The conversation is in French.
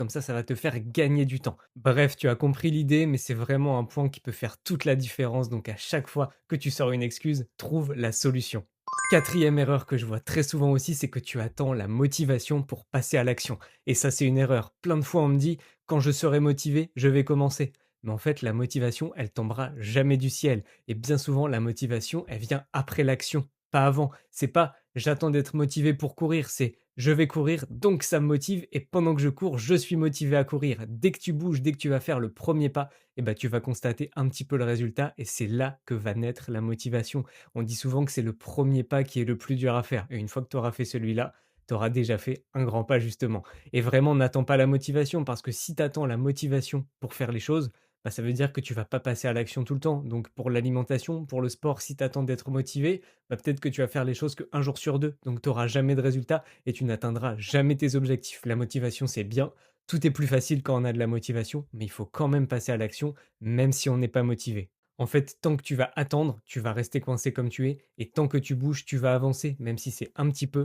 Comme ça va te faire gagner du temps. Bref, tu as compris l'idée, mais c'est vraiment un point qui peut faire toute la différence. Donc à chaque fois que tu sors une excuse, trouve la solution. Quatrième erreur que je vois très souvent aussi, c'est que tu attends la motivation pour passer à l'action. Et ça, c'est une erreur. Plein de fois, on me dit, quand je serai motivé, je vais commencer. Mais en fait, la motivation, elle tombera jamais du ciel. Et bien souvent, la motivation, elle vient après l'action, pas avant. C'est pas j'attends d'être motivé pour courir, c'est je vais courir, donc ça me motive. Et pendant que je cours, je suis motivé à courir. Dès que tu bouges, dès que tu vas faire le premier pas, eh ben, tu vas constater un petit peu le résultat. Et c'est là que va naître la motivation. On dit souvent que c'est le premier pas qui est le plus dur à faire. Et une fois que tu auras fait celui-là, tu auras déjà fait un grand pas justement. Et vraiment, n'attends pas la motivation parce que si tu attends la motivation pour faire les choses, bah, ça veut dire que tu vas pas passer à l'action tout le temps. Donc pour l'alimentation, pour le sport, si tu attends d'être motivé, bah, peut-être que tu vas faire les choses qu'un jour sur deux. Donc tu n'auras jamais de résultat et tu n'atteindras jamais tes objectifs. La motivation, c'est bien. Tout est plus facile quand on a de la motivation, mais il faut quand même passer à l'action, même si on n'est pas motivé. En fait, tant que tu vas attendre, tu vas rester coincé comme tu es, et tant que tu bouges, tu vas avancer, même si c'est un petit peu.